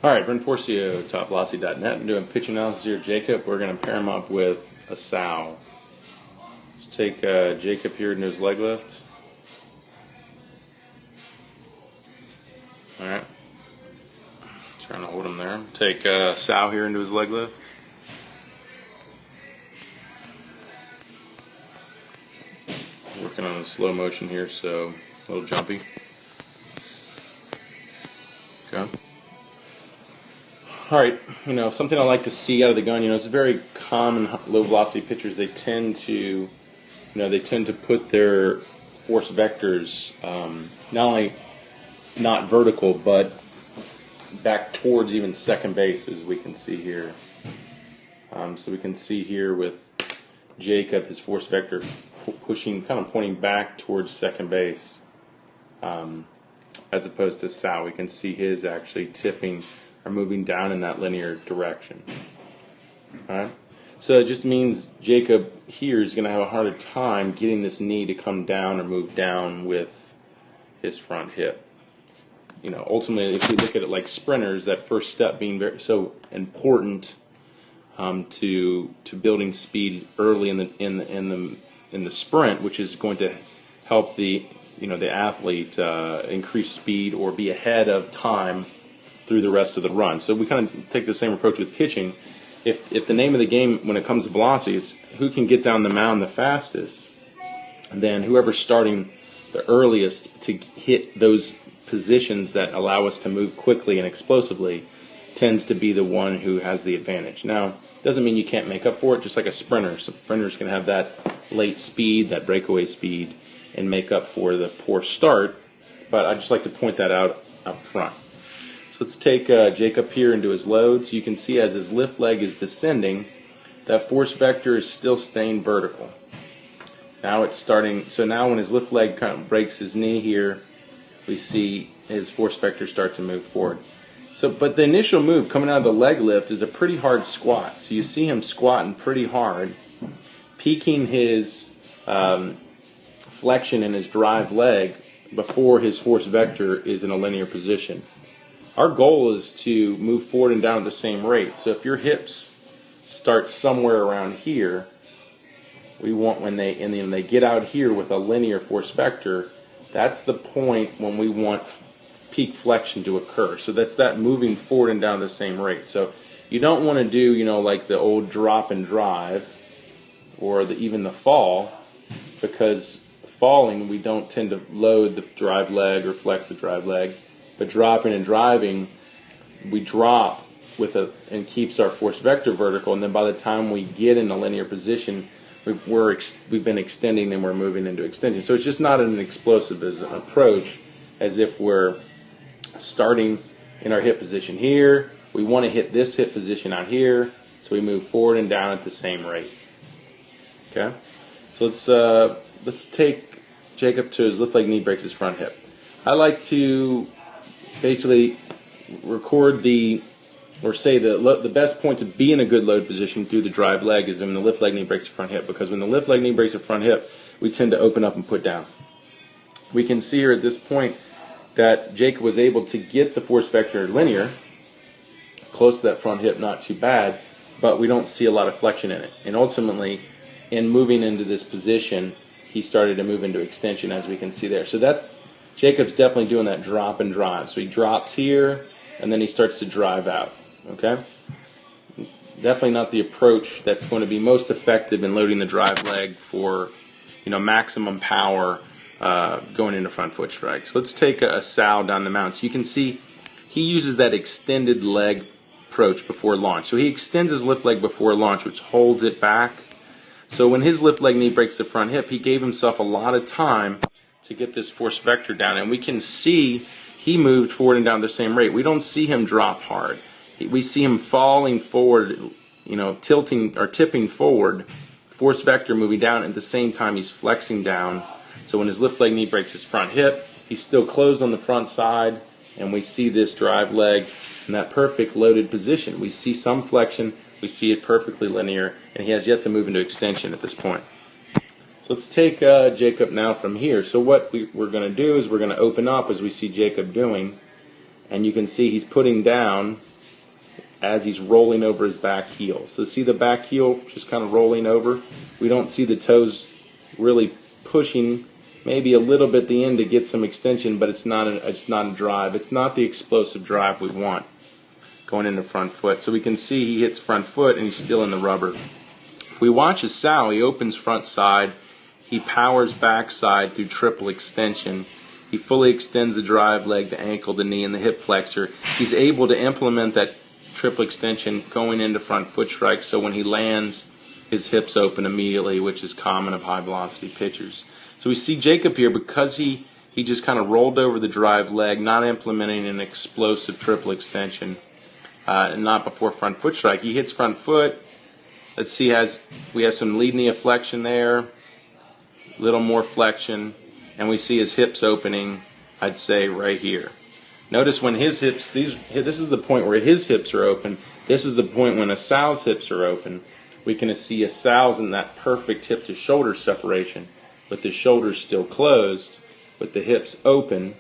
Alright, Brent Porcio, TopVelocity.net. I'm doing pitch analysis here. Jacob, we're going to pair him up with a sow. Let's take Jacob here into his leg lift. Alright. Trying to hold him there. Take sow here into his leg lift. Working on slow motion here, so a little jumpy. Okay. All right, something I like to see out of the gun, it's very common low velocity pitchers, they tend to put their force vectors not only not vertical, but back towards even second base, as we can see here. So we can see here with Jacob, his force vector pushing, kind of pointing back towards second base, as opposed to Sal. We can see his actually tipping or moving down in that linear direction. All right. So it just means Jacob here is going to have a harder time getting this knee to come down or move down with his front hip. Ultimately, if we look at it like sprinters, that first step being so important to building speed early in the sprint, which is going to help the athlete increase speed or be ahead of time through the rest of the run. So we kind of take the same approach with pitching. If the name of the game when it comes to velocity is who can get down the mound the fastest, then whoever's starting the earliest to hit those positions that allow us to move quickly and explosively tends to be the one who has the advantage. Now, doesn't mean you can't make up for it, just like a sprinter. So sprinters can have that late speed, that breakaway speed, and make up for the poor start. But I just like to point that out up front. So let's take Jacob here into his load. So you can see as his lift leg is descending, that force vector is still staying vertical. Now it's starting, so now when his lift leg kind of breaks his knee here, we see his force vector start to move forward. So, but the initial move coming out of the leg lift is a pretty hard squat. So you see him squatting pretty hard, peaking his flexion in his drive leg before his force vector is in a linear position. Our goal is to move forward and down at the same rate. So if your hips start somewhere around here, we want when they get out here with a linear force vector, that's the point when we want peak flexion to occur. So that's that moving forward and down at the same rate. So you don't want to do, like the old drop and drive or even the fall, because falling we don't tend to load the drive leg or flex the drive leg. But dropping and driving, we drop and keeps our force vector vertical, and then by the time we get in a linear position, we've been extending and we're moving into extension. So it's just not an explosive approach as if we're starting in our hip position here. We want to hit this hip position out here, so we move forward and down at the same rate. Okay, so let's take Jacob to his lift leg knee breaks his front hip. I like to basically record say the best point to be in a good load position through the drive leg is when the lift leg knee breaks the front hip, because when the lift leg knee breaks the front hip, we tend to open up and put down. We can see here at this point that Jacob was able to get the force vector linear, close to that front hip, not too bad, but we don't see a lot of flexion in it. And ultimately, in moving into this position, he started to move into extension, as we can see there. So Jacob's definitely doing that drop and drive. So he drops here, and then he starts to drive out. Okay? Definitely not the approach that's going to be most effective in loading the drive leg for, maximum power going into front foot strikes. Let's take a Sal down the mound. So you can see he uses that extended leg approach before launch. So he extends his lift leg before launch, which holds it back. So when his lift leg knee breaks the front hip, he gave himself a lot of time to get this force vector down, and we can see he moved forward and down the same rate. We don't see him drop hard. We see him falling forward, tilting or tipping forward, force vector moving down, at the same time he's flexing down. So when his lift leg knee breaks his front hip, he's still closed on the front side, and we see this drive leg in that perfect loaded position. We see some flexion, we see it perfectly linear, and he has yet to move into extension at this point. So let's take Jacob now from here. So what we're going to do is we're going to open up as we see Jacob doing, and you can see he's putting down as he's rolling over his back heel. So see the back heel just kind of rolling over. We don't see the toes really pushing, maybe a little bit at the end to get some extension, but it's not a drive. It's not the explosive drive we want going into front foot. So we can see he hits front foot and he's still in the rubber. If we watch his sow, he opens front side, he powers back side through triple extension. He fully extends the drive leg, the ankle, the knee, and the hip flexor. He's able to implement that triple extension going into front foot strike, so when he lands, his hips open immediately, which is common of high velocity pitchers. So we see Jacob here, because he just kind of rolled over the drive leg, not implementing an explosive triple extension, and not before front foot strike. He hits front foot. Let's see, we have some lead knee flexion there, a little more flexion, and we see his hips opening, I'd say, right here. Notice when his hips, this is the point where his hips are open. This is the point when a sow's hips are open. We can see a sow's in that perfect hip to shoulder separation, with the shoulders still closed, with the hips open.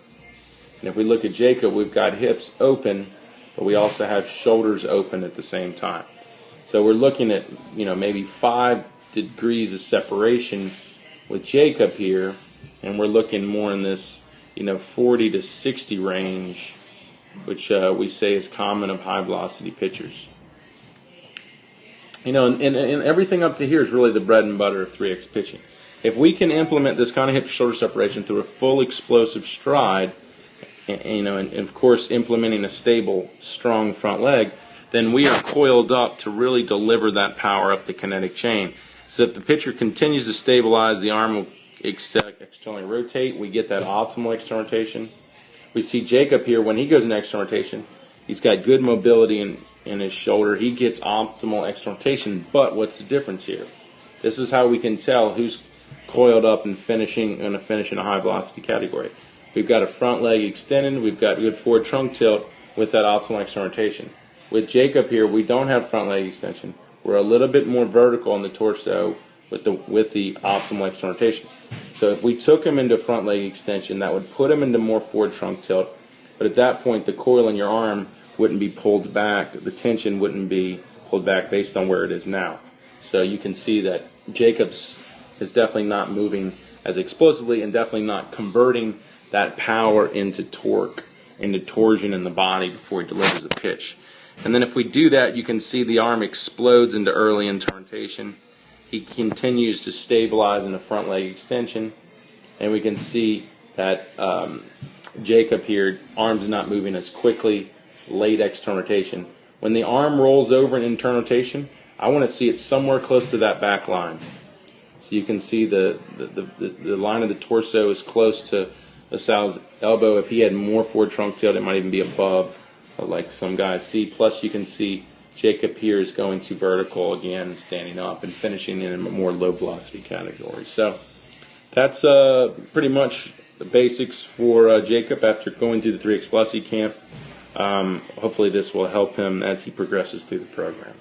And if we look at Jacob, we've got hips open, but we also have shoulders open at the same time. So we're looking at, maybe 5 degrees of separation with Jacob here, and we're looking more in this 40 to 60 range, which we say is common of high velocity pitchers. And everything up to here is really the bread and butter of 3X pitching. If we can implement this kind of hip to shoulder separation through a full explosive stride, and of course implementing a stable, strong front leg, then we are coiled up to really deliver that power up the kinetic chain. So if the pitcher continues to stabilize, the arm will externally rotate. We get that optimal external rotation. We see Jacob here, when he goes in external rotation, he's got good mobility in his shoulder. He gets optimal external rotation, but what's the difference here? This is how we can tell who's coiled up and going to finish in a high velocity category. We've got a front leg extended, we've got good forward trunk tilt with that optimal external rotation. With Jacob here, we don't have front leg extension. We're a little bit more vertical on the torso with the optimal external rotation. So if we took him into front leg extension, that would put him into more forward trunk tilt. But at that point, the coil in your arm wouldn't be pulled back. The tension wouldn't be pulled back based on where it is now. So you can see that Jacobs is definitely not moving as explosively and definitely not converting that power into torque, into torsion in the body before he delivers a pitch. And then if we do that, you can see the arm explodes into early intonation. He continues to stabilize in the front leg extension, and we can see that Jacob here, arm's not moving as quickly, late external rotation. When the arm rolls over in internal rotation, I want to see it somewhere close to that back line. So you can see the line of the torso is close to the sow's elbow. If he had more forward trunk tilt, it might even be above, like some guys see. Plus you can see Jacob here is going to vertical again, standing up and finishing in a more low velocity category. So that's pretty much the basics for Jacob after going through the 3X Velocity Camp. Hopefully this will help him as he progresses through the program.